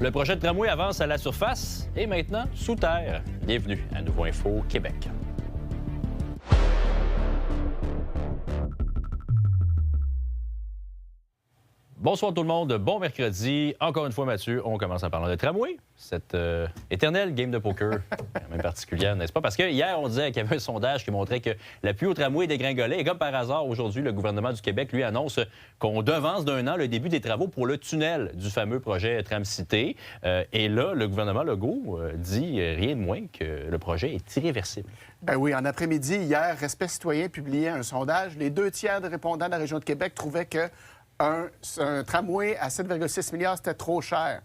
Le projet de tramway avance à la surface et maintenant sous terre. Bienvenue à Nouveau Info Québec. Bonsoir tout le monde, bon mercredi. Encore une fois, Mathieu, on commence en parlant de tramway. Cette éternelle game de poker, quand même particulière, n'est-ce pas? Parce que hier, on disait qu'il y avait un sondage qui montrait que l'appui au tramway dégringolait. Et comme par hasard, aujourd'hui, le gouvernement du Québec, lui, annonce qu'on devance d'1 an le début des travaux pour le tunnel du fameux projet Tram-Cité. Et là, le gouvernement Legault dit rien de moins que le projet est irréversible. Ben oui, en après-midi, hier, Respect citoyen publiait un sondage. Les 2 tiers des répondants de la région de Québec trouvaient que un tramway à 7,6 milliards, c'était trop cher.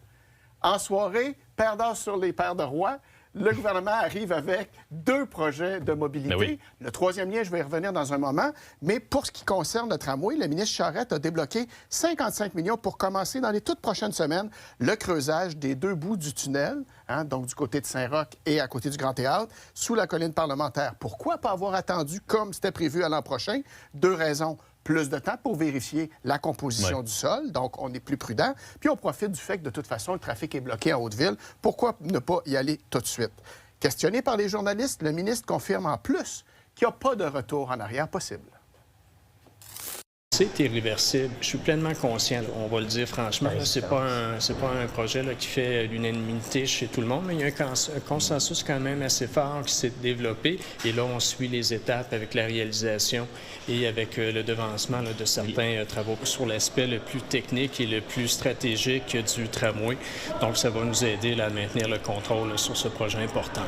En soirée, perdant sur les paires de rois, le gouvernement arrive avec 2 projets de mobilité. Oui. Le 3e lien, je vais y revenir dans un moment. Mais pour ce qui concerne le tramway, le ministre Charette a débloqué 55 millions pour commencer dans les toutes prochaines semaines le creusage des 2 bouts du tunnel, donc du côté de Saint-Roch et à côté du Grand Théâtre, sous la colline parlementaire. Pourquoi pas avoir attendu comme c'était prévu à l'an prochain? 2 raisons. Plus de temps pour vérifier la composition du sol, donc on est plus prudent. Puis on profite du fait que de toute façon, le trafic est bloqué en Haute-Ville. Pourquoi ne pas y aller tout de suite? Questionné par les journalistes, le ministre confirme en plus qu'il n'y a pas de retour en arrière possible. C'est irréversible. Je suis pleinement conscient, là, on va le dire franchement. C'est pas un projet là, qui fait l'unanimité chez tout le monde, mais il y a un consensus quand même assez fort qui s'est développé. Et là, on suit les étapes avec la réalisation et avec le devancement là, de certains travaux sur l'aspect le plus technique et le plus stratégique du tramway. Donc, ça va nous aider là, à maintenir le contrôle là, sur ce projet important.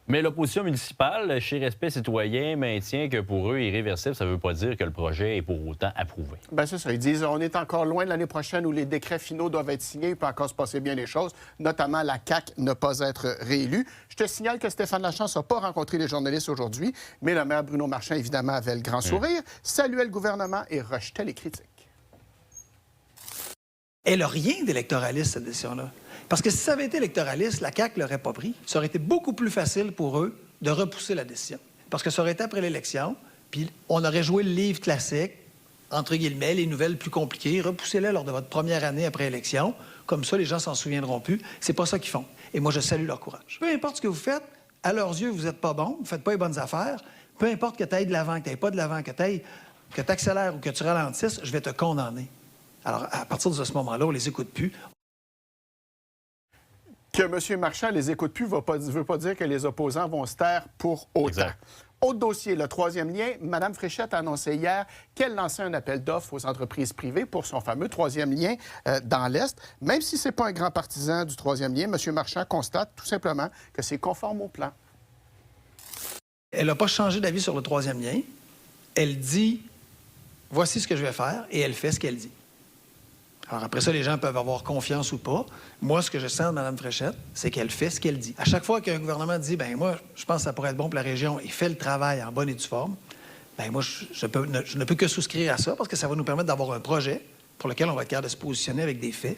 Mais l'opposition municipale, chez Respect citoyen, maintient que pour eux, irréversible, ça ne veut pas dire que le projet est pour autant approuvé. Bien, c'est ça. Ils disent on est encore loin de l'année prochaine où les décrets finaux doivent être signés. Il peut encore se passer bien les choses, notamment la CAQ ne pas être réélue. Je te signale que Stéphane Lachance n'a pas rencontré les journalistes aujourd'hui, mais le maire Bruno Marchand, évidemment, avait le grand sourire, saluait le gouvernement et rejetait les critiques. Elle n'a rien d'électoraliste, cette décision-là. Parce que si ça avait été électoraliste, la CAQ ne l'aurait pas pris. Ça aurait été beaucoup plus facile pour eux de repousser la décision. Parce que ça aurait été après l'élection, puis on aurait joué le livre classique, entre guillemets, les nouvelles plus compliquées. Repoussez-les lors de votre première année après élection. Comme ça, les gens s'en souviendront plus. C'est pas ça qu'ils font. Et moi, je salue leur courage. Peu importe ce que vous faites, à leurs yeux, vous n'êtes pas bon, vous ne faites pas les bonnes affaires. Peu importe que tu ailles de l'avant, que tu n'ailles pas de l'avant, que tu accélères ou que tu ralentisses, je vais te condamner. Alors, à partir de ce moment-là, on les écoute plus. Que M. Marchand les écoute plus ne veut pas dire que les opposants vont se taire pour autant. Exact. Autre dossier, le 3e lien. Mme Fréchette a annoncé hier qu'elle lançait un appel d'offres aux entreprises privées pour son fameux 3e lien dans l'Est. Même si ce n'est pas un grand partisan du 3e lien, M. Marchand constate tout simplement que c'est conforme au plan. Elle n'a pas changé d'avis sur le 3e lien. Elle dit « Voici ce que je vais faire » et elle fait ce qu'elle dit. Alors après ça, les gens peuvent avoir confiance ou pas. Moi, ce que je sens de Mme Fréchette, c'est qu'elle fait ce qu'elle dit. À chaque fois qu'un gouvernement dit « Bien, moi, je pense que ça pourrait être bon pour la région » et fait le travail en bonne et due forme, bien, moi, je ne peux que souscrire à ça parce que ça va nous permettre d'avoir un projet pour lequel on va être capable de se positionner avec des faits.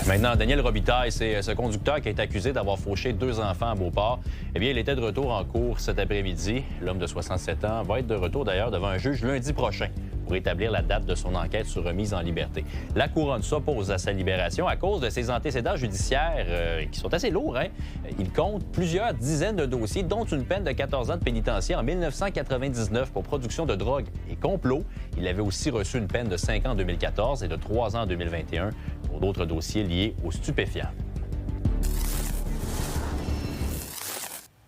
Maintenant, Daniel Robitaille, c'est ce conducteur qui est accusé d'avoir fauché 2 enfants à Beauport. Eh bien, il était de retour en cours cet après-midi. L'homme de 67 ans va être de retour d'ailleurs devant un juge lundi prochain pour établir la date de son enquête sur remise en liberté. La couronne s'oppose à sa libération à cause de ses antécédents judiciaires qui sont assez lourds. Il compte plusieurs dizaines de dossiers, dont une peine de 14 ans de pénitencier en 1999 pour production de drogue et complot. Il avait aussi reçu une peine de 5 ans en 2014 et de 3 ans en 2021 pour d'autres dossiers liés aux stupéfiants.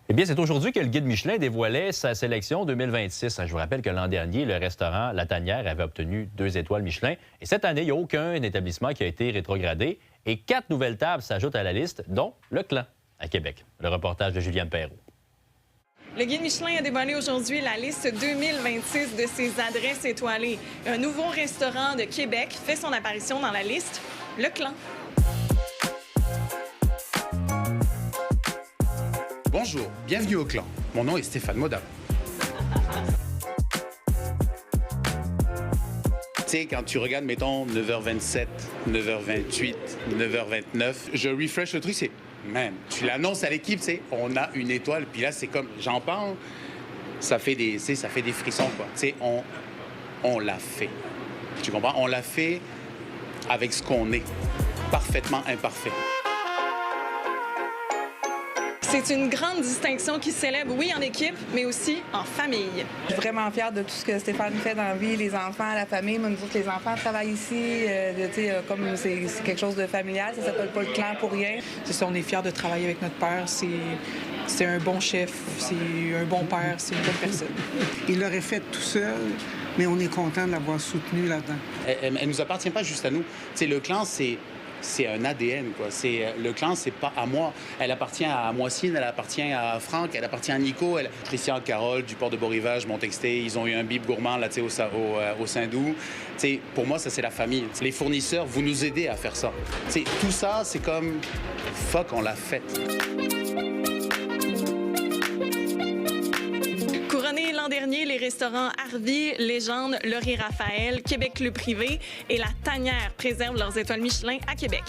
Eh bien, c'est aujourd'hui que le guide Michelin dévoilait sa sélection 2026. Je vous rappelle que l'an dernier, le restaurant La Tanière avait obtenu 2 étoiles Michelin. Et cette année, il n'y a aucun établissement qui a été rétrogradé. Et 4 nouvelles tables s'ajoutent à la liste, dont le Clan à Québec. Le reportage de Juliane Perrault. Le guide Michelin a dévoilé aujourd'hui la liste 2026 de ses adresses étoilées. Un nouveau restaurant de Québec fait son apparition dans la liste, le Clan. Bonjour, bienvenue au Clan. Mon nom est Stéphane Modin. Tu sais, quand tu regardes, mettons, 9h27, 9h28, 9h29, je refresh le truc, c'est... Man, tu l'annonces à l'équipe, tu sais, on a une étoile, puis là, c'est comme... J'en parle, ça fait des frissons, quoi. Tu sais, on l'a fait. Tu comprends? On l'a fait avec ce qu'on est, parfaitement imparfait. C'est une grande distinction qui célèbre, oui, en équipe, mais aussi en famille. Je suis vraiment fière de tout ce que Stéphane fait dans la vie, les enfants, la famille. Moi, nous autres, les enfants travaillent ici. Comme c'est quelque chose de familial, ça s'appelle pas le clan pour rien. C'est ça, on est fiers de travailler avec notre père. C'est un bon chef, c'est un bon père, c'est une bonne personne. Il l'aurait fait tout seul, mais on est content de l'avoir soutenu là-dedans. Elle nous appartient pas juste à nous. T'sais, le clan, c'est un ADN, quoi. Le clan, c'est pas à moi. Elle appartient à Moissine, elle appartient à Franck, elle appartient à Nico. Christian, Carole, du port de Beau-Rivage m'ont texté. Ils ont eu un bib gourmand là, au Saint-Doux. Pour moi, ça, c'est la famille. Les fournisseurs, vous nous aidez à faire ça. Tout ça, c'est comme... Fuck, on l'a fait. Couronnés l'an dernier, les restaurants Harvey, Légende, Laurier Raphaël, Québec Club Privé et La Tanière préservent leurs étoiles Michelin à Québec.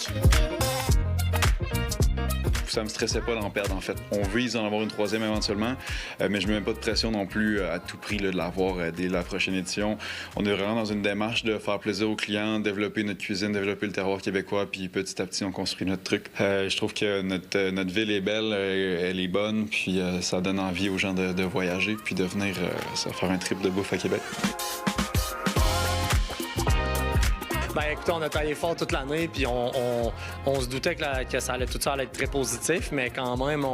Ça me stressait pas d'en perdre, en fait. On vise d'en avoir une troisième éventuellement, mais je ne mets même pas de pression non plus à tout prix là, de l'avoir dès la prochaine édition. On est vraiment dans une démarche de faire plaisir aux clients, développer notre cuisine, développer le terroir québécois, puis petit à petit, on construit notre truc. Je trouve que notre ville est belle, elle est bonne, puis ça donne envie aux gens de voyager, puis de venir faire un trip de bouffe à Québec. Bien, écoutez, on a travaillé fort toute l'année, puis on se doutait que ça allait, tout ça allait être très positif, mais quand même,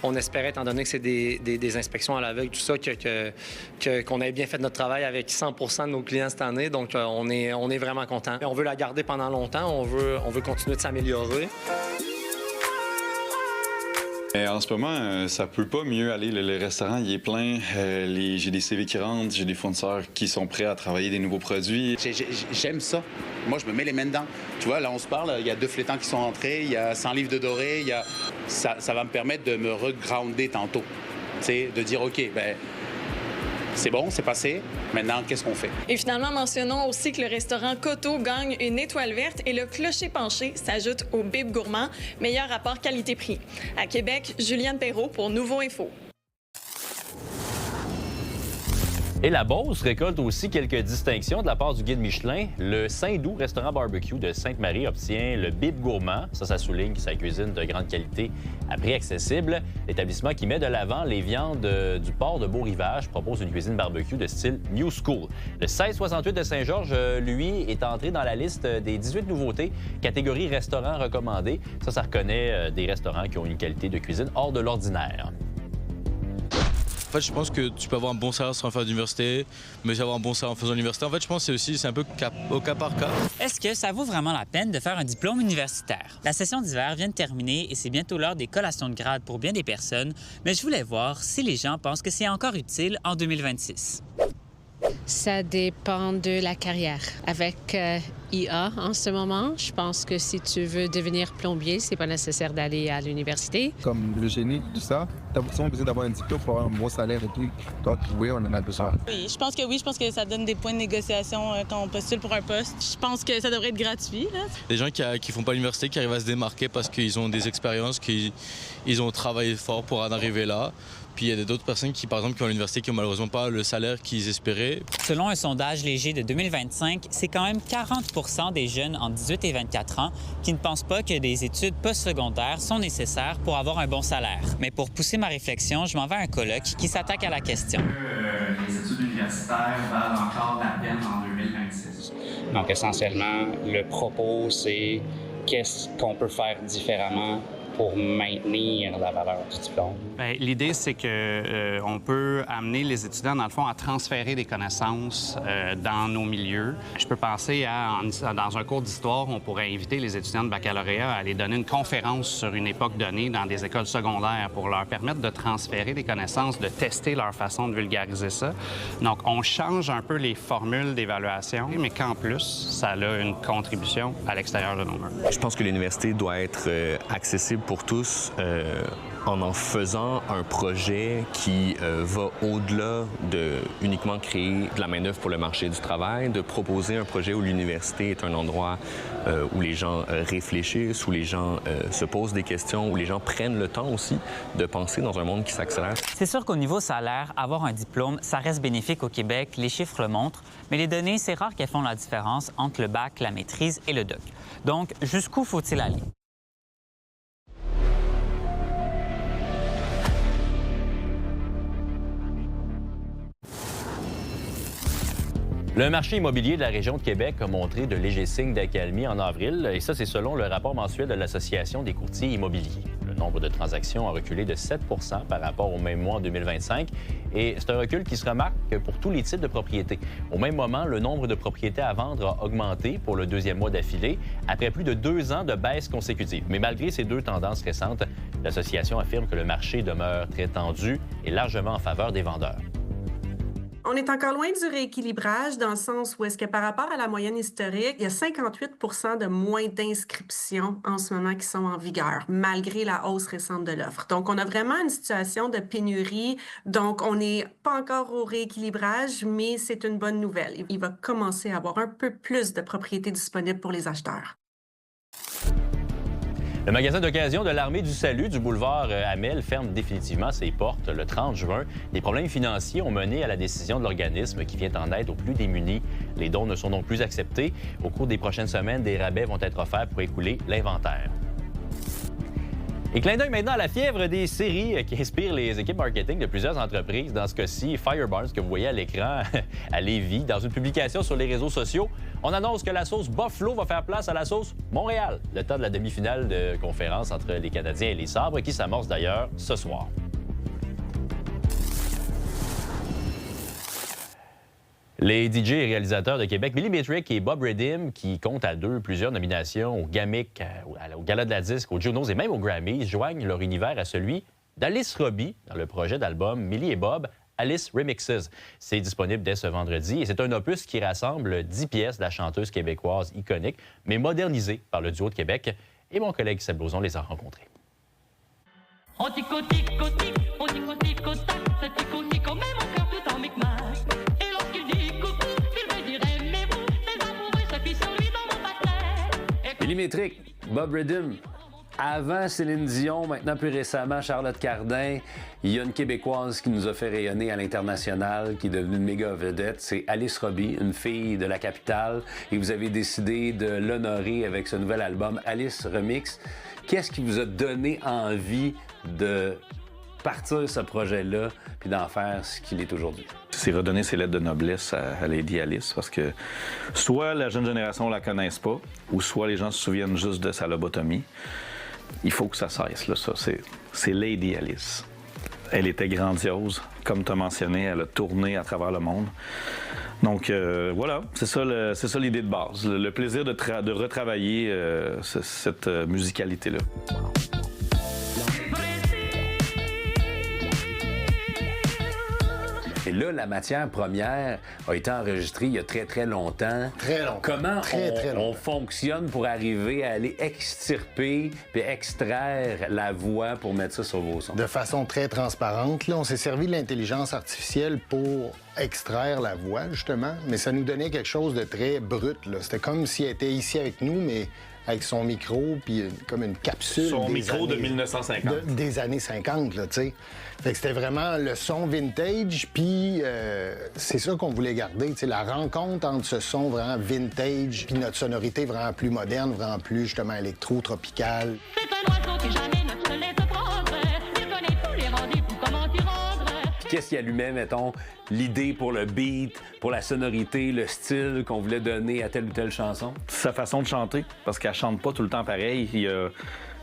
on espérait, étant donné que c'est des inspections à l'aveugle, tout ça, qu'on ait bien fait notre travail avec 100% de nos clients cette année. Donc, on est vraiment contents. On veut la garder pendant longtemps, on veut continuer de s'améliorer. En ce moment, ça peut pas mieux aller. Le restaurant, il est plein. J'ai des CV qui rentrent, j'ai des fournisseurs qui sont prêts à travailler des nouveaux produits. J'aime ça. Moi, je me mets les mains dedans. Tu vois, là, on se parle, il y a 2 flétans qui sont entrés, il y a 100 livres de doré, ça va me permettre de me regrounder tantôt. Tu sais, de dire, OK, ben c'est bon, c'est passé. Maintenant, qu'est-ce qu'on fait? Et finalement, mentionnons aussi que le restaurant Coteau gagne une étoile verte et le clocher penché s'ajoute au bib gourmand, meilleur rapport qualité-prix. À Québec, Juliane Perrault pour Nouveau Info. Et la Beauce récolte aussi quelques distinctions de la part du guide Michelin. Le Saint-Doux restaurant barbecue de Sainte-Marie obtient le bib gourmand. Ça souligne sa cuisine de grande qualité à prix accessible. L'établissement qui met de l'avant les viandes du port de Beau-Rivage propose une cuisine barbecue de style New School. Le 1668 de Saint-Georges, lui, est entré dans la liste des 18 nouveautés, catégorie restaurants recommandés. Ça reconnaît des restaurants qui ont une qualité de cuisine hors de l'ordinaire. En fait, je pense que tu peux avoir un bon salaire sans faire d'université, mais avoir un bon salaire en faisant l'université. En fait, je pense que c'est un peu au cas par cas. Est-ce que ça vaut vraiment la peine de faire un diplôme universitaire? La session d'hiver vient de terminer et c'est bientôt l'heure des collations de grade pour bien des personnes, mais je voulais voir si les gens pensent que c'est encore utile en 2026. Ça dépend de la carrière. Avec IA en ce moment, je pense que si tu veux devenir plombier, c'est pas nécessaire d'aller à l'université. Comme le génie, tout ça, tu as souvent besoin d'avoir un diplôme pour avoir un bon salaire et tout. Donc, oui, on en a besoin. Oui, je pense que ça donne des points de négociation quand on postule pour un poste. Je pense que ça devrait être gratuit. Là. Les gens qui font pas l'université, qui arrivent à se démarquer parce qu'ils ont des expériences, qu'ils ont travaillé fort pour en arriver là. Puis il y a d'autres personnes qui, par exemple, qui ont l'université, qui n'ont malheureusement pas le salaire qu'ils espéraient. Selon un sondage léger de 2025, c'est quand même 40 des jeunes en 18 et 24 ans qui ne pensent pas que des études postsecondaires sont nécessaires pour avoir un bon salaire. Mais pour pousser ma réflexion, je m'en vais à un colloque qui s'attaque à la question. Les études universitaires valent encore la peine en 2026? Donc, essentiellement, le propos, c'est qu'est-ce qu'on peut faire différemment pour maintenir la valeur du diplôme? Bien, l'idée, c'est qu'on peut amener les étudiants, dans le fond, à transférer des connaissances dans nos milieux. Je peux penser dans un cours d'histoire, on pourrait inviter les étudiants de baccalauréat à aller donner une conférence sur une époque donnée dans des écoles secondaires pour leur permettre de transférer des connaissances, de tester leur façon de vulgariser ça. Donc, on change un peu les formules d'évaluation, mais qu'en plus, ça a une contribution à l'extérieur de nos murs. Je pense que l'université doit être accessible pour tous en faisant un projet qui va au-delà de uniquement créer de la main-d'œuvre pour le marché du travail, de proposer un projet où l'université est un endroit où les gens réfléchissent, où les gens se posent des questions, où les gens prennent le temps aussi de penser dans un monde qui s'accélère. C'est sûr qu'au niveau salaire, avoir un diplôme, ça reste bénéfique au Québec, les chiffres le montrent, mais les données, c'est rare qu'elles font la différence entre le bac, la maîtrise et le doc. Donc, jusqu'où faut-il aller? Le marché immobilier de la région de Québec a montré de légers signes d'accalmie en avril, et ça, c'est selon le rapport mensuel de l'Association des courtiers immobiliers. Le nombre de transactions a reculé de 7 par rapport au même mois en 2025, et c'est un recul qui se remarque pour tous les types de propriétés. Au même moment, le nombre de propriétés à vendre a augmenté pour le deuxième mois d'affilée, après plus de 2 ans de baisse consécutive. Mais malgré ces deux tendances récentes, l'association affirme que le marché demeure très tendu et largement en faveur des vendeurs. On est encore loin du rééquilibrage dans le sens où est-ce que par rapport à la moyenne historique, il y a 58 de moins d'inscriptions en ce moment qui sont en vigueur, malgré la hausse récente de l'offre. Donc, on a vraiment une situation de pénurie. Donc, on n'est pas encore au rééquilibrage, mais c'est une bonne nouvelle. Il va commencer à avoir un peu plus de propriétés disponibles pour les acheteurs. Le magasin d'occasion de l'Armée du Salut du boulevard Hamel ferme définitivement ses portes le 30 juin. Des problèmes financiers ont mené à la décision de l'organisme qui vient en aide aux plus démunis. Les dons ne sont donc plus acceptés. Au cours des prochaines semaines, des rabais vont être offerts pour écouler l'inventaire. Et clin d'œil maintenant à la fièvre des séries qui inspire les équipes marketing de plusieurs entreprises. Dans ce cas-ci, Fireburns, que vous voyez à l'écran à Lévis, dans une publication sur les réseaux sociaux, on annonce que la sauce Buffalo va faire place à la sauce Montréal, le temps de la demi-finale de conférence entre les Canadiens et les Sabres, qui s'amorce d'ailleurs ce soir. Les DJ et réalisateurs de Québec, Millimetric et Bob Redim, qui comptent à deux plusieurs nominations au GAMIC, au Gala de la Disque, aux Junos et même aux Grammys, joignent leur univers à celui d'Alice Robbie dans le projet d'album Millie et Bob, Alice Remixes. C'est disponible dès ce vendredi et c'est un opus qui rassemble 10 pièces de la chanteuse québécoise iconique, mais modernisées par le duo de Québec. Et mon collègue Seb Lauzon les a rencontrés. On Millimetric, Bob Redim. Avant Céline Dion, maintenant plus récemment Charlotte Cardin, il y a une Québécoise qui nous a fait rayonner à l'international, qui est devenue une méga vedette, c'est Alice Robbie, une fille de la capitale, et vous avez décidé de l'honorer avec ce nouvel album Alice Remix. Qu'est-ce qui vous a donné envie de partir ce projet-là puis d'en faire ce qu'il est aujourd'hui? C'est redonner ses lettres de noblesse à Lady Alice, parce que soit la jeune génération la connaisse pas, ou soit les gens se souviennent juste de sa lobotomie. Il faut que ça cesse, là, ça. C'est Lady Alice. Elle était grandiose. Comme tu as mentionné, elle a tourné à travers le monde. Donc, voilà, c'est ça l'idée de base. Le plaisir de retravailler cette musicalité-là. Et là, la matière première a été enregistrée il y a très, très longtemps. Très longtemps. Comment très on fonctionne pour arriver à aller extirper puis extraire la voix pour mettre ça sur vos sons? De façon très transparente. Là, on s'est servi de l'intelligence artificielle pour extraire la voix, justement, mais ça nous donnait quelque chose de très brut, là. C'était comme si elle était ici avec nous, mais avec son micro, puis comme une capsule. Son micro de 1950. Des années 50, là, tu sais. Fait que c'était vraiment le son vintage, puis c'est ça qu'on voulait garder, tu sais, la rencontre entre ce son vraiment vintage, puis notre sonorité vraiment plus moderne, vraiment plus, justement, électro-tropicale. Qu'est-ce qui allumait, mettons, l'idée pour le beat, pour la sonorité, le style qu'on voulait donner à telle ou telle chanson? Sa façon de chanter, parce qu'elle chante pas tout le temps pareil. Il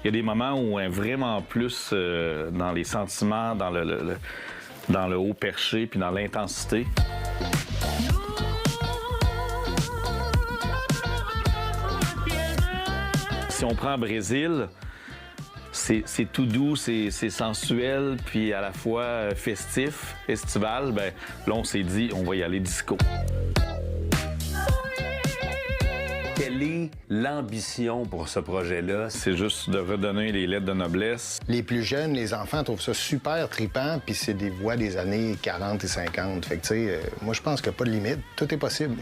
y a des moments où elle est vraiment plus dans les sentiments, dans le haut perché, puis dans l'intensité. Si on prend Brésil, c'est tout doux, c'est sensuel, puis à la fois festif, estival. Ben, là, on s'est dit, on va y aller disco. Quelle est l'ambition pour ce projet-là? C'est juste de redonner les lettres de noblesse. Les plus jeunes, les enfants trouvent ça super trippant, puis c'est des voix des années 40 et 50. Fait que, tu sais, moi, je pense qu'il n'y a pas de limite. Tout est possible.